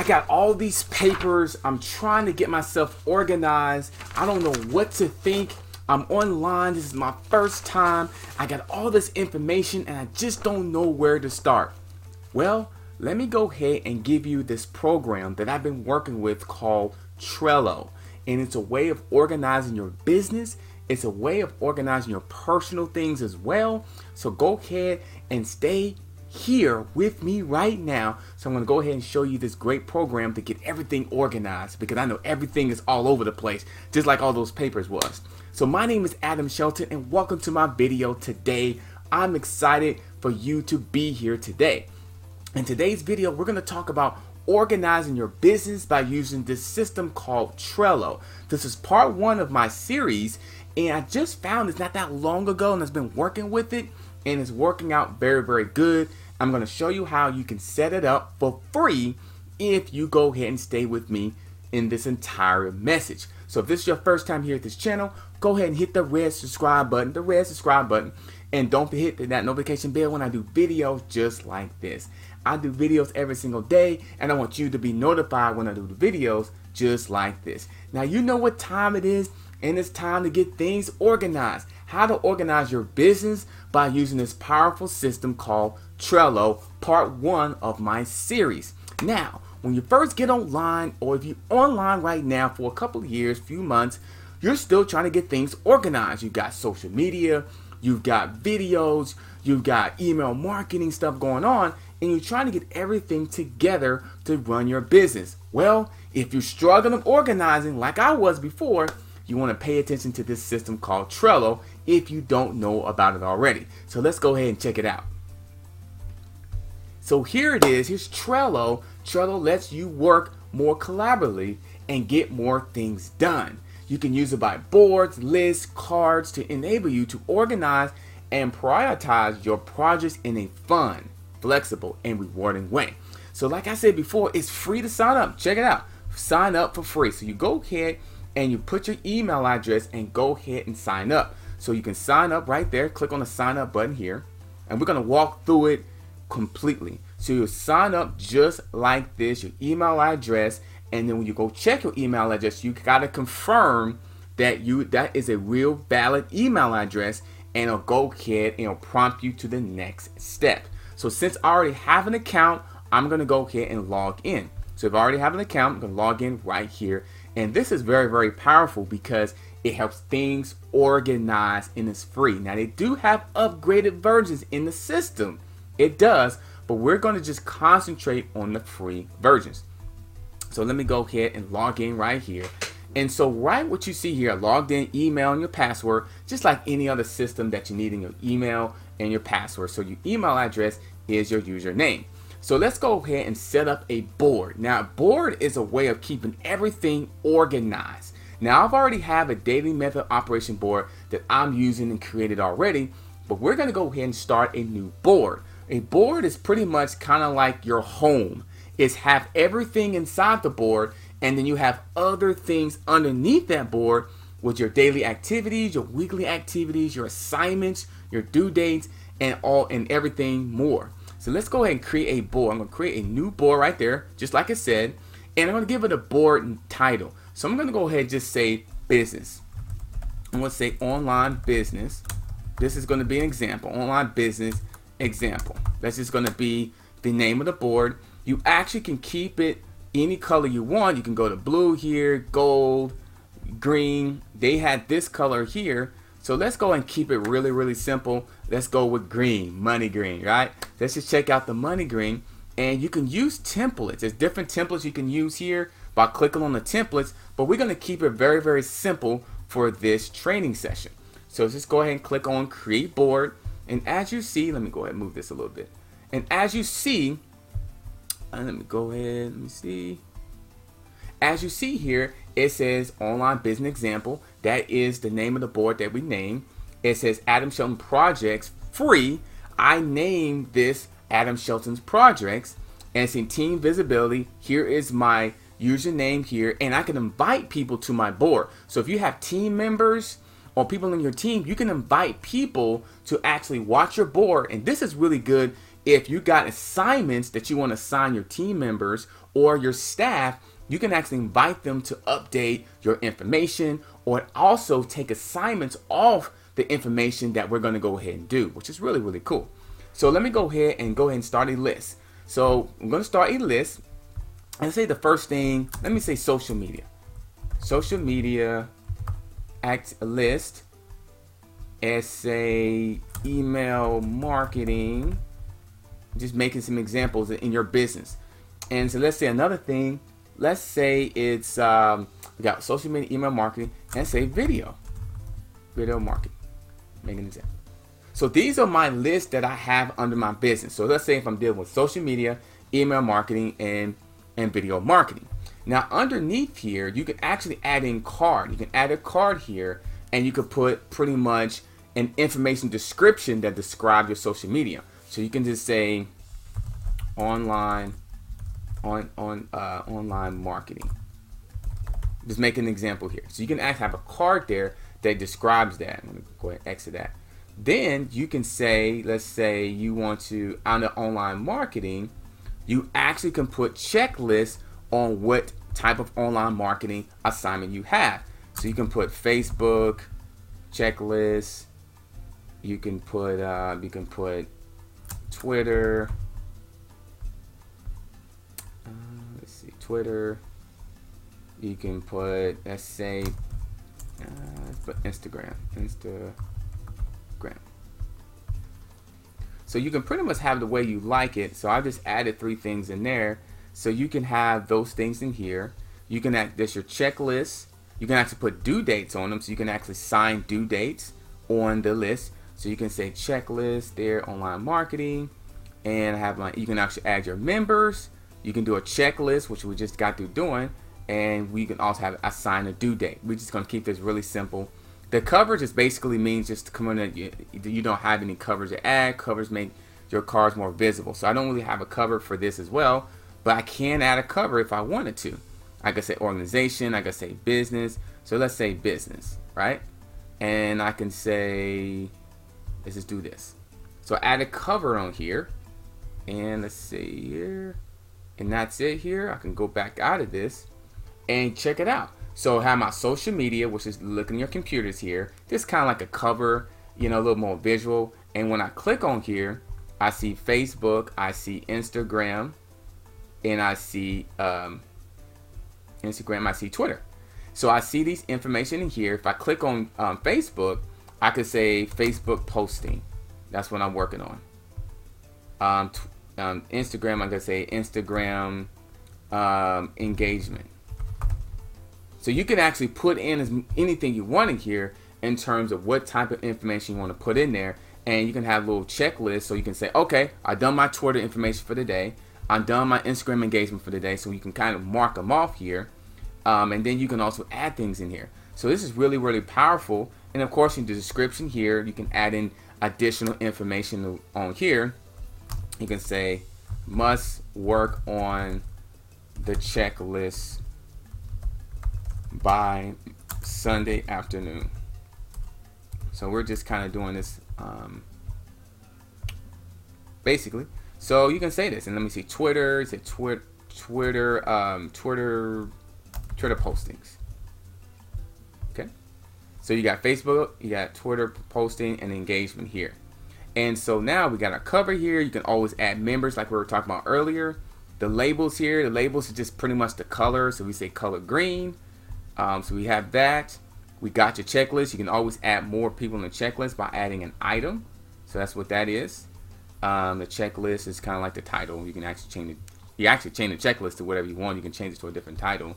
got all these papers. I'm trying to get myself organized. I don't know what to think. I'm online. This is my first time. I got all this information and I just don't know where to start. Well, let me go ahead and give you this program that I've been working with called Trello. And it's a way of organizing your business. It's a way of organizing your personal things as well. So go ahead and stay here with me right now. So I'm going to go ahead and show you this great program to get everything organized, because I know everything is all over the place, just like all those papers was. So my name is Adam Shelton and welcome to my video today. I'm excited for you to be here today. In today's video, we're going to talk about organizing your business by using this system called Trello. This is part one of my series, and I just found this not that long ago and I've been working with it, and it's working out very, very good. I'm going to show you how you can set it up for free if you go ahead and stay with me in this entire message. So if this is your first time here at this channel, go ahead and hit the red subscribe button, and don't forget that notification bell when I do videos just like this. I do videos every single day, and I want you to be notified when I do the videos just like this. Now you know what time it is, and it's time to get things organized. How to organize your business by using this powerful system called Trello, part one of my series. Now, when you first get online, or if you're online right now for a couple of years, few months, you're still trying to get things organized. You've got social media, you've got videos, you've got email marketing stuff going on, and you're trying to get everything together to run your business. Well, if you're struggling organizing like I was before, you want to pay attention to this system called Trello if you don't know about it already. So let's go ahead and check it out. So here it is. Here's Trello. Trello lets you work more collaboratively and get more things done. You can use it by boards, lists, cards to enable you to organize and prioritize your projects in a fun, flexible, and rewarding way. So like I said before, it's free to sign up. Check it out. Sign up for free. So you go ahead and you put your email address and go ahead and sign up. So you can sign up right there. Click on the sign up button here, and we're going to walk through it completely. So you'll sign up just like this, your email address, and then when you go check your email address, you got to confirm that that is a real valid email address, and it'll go ahead and it'll prompt you to the next step. So since I already have an account, I'm going to go ahead and log in. So if I already have an account, I'm going to log in right here. And this is very, very powerful because it helps things organize and it's free. Now they do have upgraded versions in the system. It does, but we're going to just concentrate on the free versions. So let me go ahead and log in right here. And so right what you see here, logged in, email, and your password, just like any other system that you need in your email and your password. So your email address is your username. So let's go ahead and set up a board. Now, a board is a way of keeping everything organized. Now, I've already have a daily method operation board that I'm using and created already, but we're going to go ahead and start a new board. A board is pretty much kind of like your home. It's have everything inside the board, and then you have other things underneath that board with your daily activities, your weekly activities, your assignments, your due dates, and everything more. So let's go ahead and create a board. I'm going to create a new board right there, just like I said, and I'm going to give it a board title. So I'm going to go ahead and just say business. I'm going to say online business. This is going to be an example, online business example. That's just going to be the name of the board. You actually can keep it any color you want. You can go to blue here, gold, green. They had this color here. So let's go and keep it really, really simple. Let's go with green, money green, right? Let's just check out the money green. And you can use templates. There's different templates you can use here by clicking on the templates, but we're going to keep it very, very simple for this training session. So just go ahead and click on create board. And as you see, let me go ahead and move this a little bit. And as you see, let me go ahead, let me see. As you see here, it says online business example. That is the name of the board that we named. It says Adam Shelton Projects free. I named this Adam Shelton's Projects, and it's in team visibility. Here is my username here, and I can invite people to my board. So if you have team members or people in your team, you can invite people to actually watch your board. And this is really good if you got assignments that you want to assign your team members or your staff, you can actually invite them to update your information, or also take assignments off the information that we're going to go ahead and do, which is really, really cool. So let me go ahead and start a list. So I'm going to start a list and say the first thing, let me say social media. Social media, act a list, essay, email marketing, just making some examples in your business. And so let's say another thing, let's say it's, we got social media, email marketing, and say video marketing, make an example. So these are my lists that I have under my business. So let's say if I'm dealing with social media, email marketing, and video marketing. Now underneath here, you can actually add in card. You can add a card here, and you could put pretty much an information description that describes your social media. So you can just say online marketing. Just make an example here. So you can actually have a card there that describes that. I'm going to go ahead and exit that. Then you can say, let's say you want to, on the online marketing, you actually can put checklists on what type of online marketing assignment you have. So you can put Facebook checklists. You can put Twitter. Let's see, Twitter. You can put, let's say, let's put Instagram. So you can pretty much have the way you like it. So I just added 3 things in there. So you can have those things in here. You can add, there's your checklist. You can actually put due dates on them. So you can actually sign due dates on the list. So you can say checklist there, online marketing, and have you can actually add your members. You can do a checklist, which we just got through doing, and we can also have assign a due date. We're just gonna keep this really simple. The coverage just basically means just to come in, you don't have any coverage to add. Covers make your cards more visible. So I don't really have a cover for this as well, but I can add a cover if I wanted to. I could say organization, I could say business. So let's say business, right? And I can say, let's just do this. So add a cover on here, and let's see here, and that's it here. I can go back out of this and check it out. So I have my social media, which is looking at your computers here. This kind of like a cover, you know, a little more visual. And when I click on here, I see Facebook, I see Instagram, and I see Instagram, I see Twitter. So I see these information in here. If I click on Facebook, I could say Facebook posting. That's what I'm working on. Instagram, I could say Instagram engagement. So you can actually put in anything you want in here in terms of what type of information you want to put in there. And you can have little checklists. So you can say, okay, I've done my Twitter information for the day. I've done my Instagram engagement for the day. So you can kind of mark them off here. And then you can also add things in here. So this is really, really powerful. And of course, in the description here, you can add in additional information on here. You can say, must work on the checklist by Sunday afternoon. So we're just kind of doing this basically. So you can say this, and let me see, Twitter, say Twitter postings. Okay, so you got Facebook, you got Twitter posting and engagement here. And so now we got our cover here. You can always add members like we were talking about earlier. The labels here, the labels are just pretty much the color. So we say color green. So we have that. We got your checklist. You can always add more people in the checklist by adding an item. So that's what that is. The checklist is kind of like the title. You can actually change it. You actually change the checklist to whatever you want. You can change it to a different title.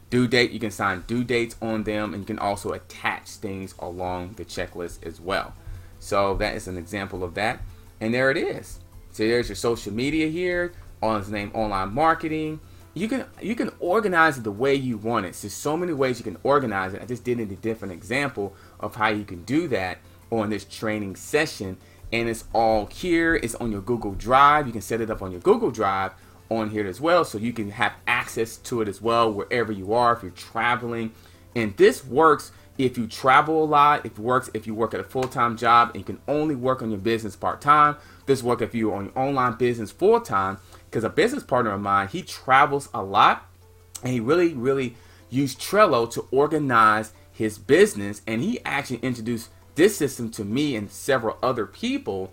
Due date, you can assign due dates on them, and you can also attach things along the checklist as well. So that is an example of that. And there it is. So there's your social media here. On its name, online marketing. You can organize it the way you want it. There's so many ways you can organize it. I just did a different example of how you can do that on this training session. And it's all here. It's on your Google Drive. You can set it up on your Google Drive on here as well, so you can have access to it as well wherever you are if you're traveling. And this works If you travel a lot, if you work at a full-time job and you can only work on your business part-time, this work if you're on your online business full-time, because a business partner of mine, he travels a lot and he really used Trello to organize his business, and he actually introduced this system to me and several other people.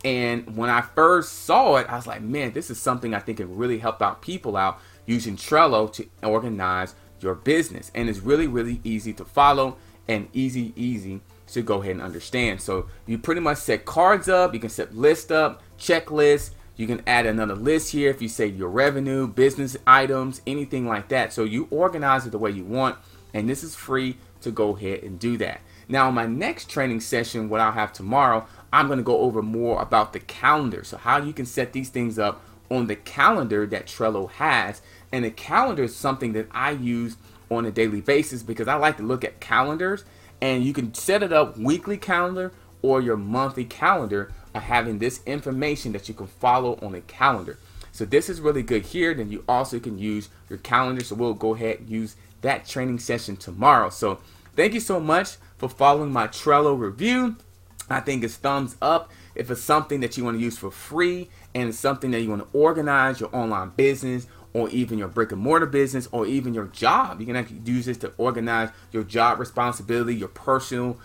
And when I first saw it, I was like, man, this is something I think can really help out people out using Trello to organize your business. And it's really easy to follow and easy to go ahead and understand. So you pretty much set cards up, you can set list up, checklists, you can add another list here if you say your revenue, business items, anything like that. So you organize it the way you want, and this is free to go ahead and do that. Now, in my next training session, what I'll have tomorrow, I'm going to go over more about the calendar. So how you can set these things up on the calendar that Trello has. And the calendar is something that I use on a daily basis because I like to look at calendars, and you can set it up weekly calendar or your monthly calendar of having this information that you can follow on a calendar. So this is really good here. Then you also can use your calendar. So we'll go ahead and use that training session tomorrow. So thank you so much for following my Trello review. I think it's thumbs up if it's something that you want to use for free and it's something that you want to organize your online business or even your brick and mortar business or even your job. You can actually use this to organize your job responsibility, your personal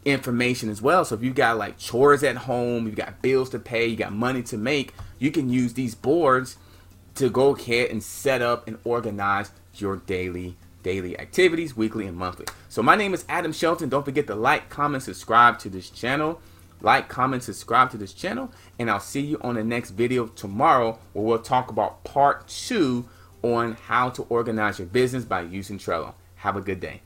information as well. So if you've got like chores at home, you've got bills to pay, you got money to make, you can use these boards to go ahead and set up and organize your daily activities, weekly and monthly. So my name is Adam Shelton. Don't forget to like, comment, subscribe to this channel. Like, comment, subscribe to this channel, and I'll see you on the next video tomorrow where we'll talk about part 2 on how to organize your business by using Trello. Have a good day.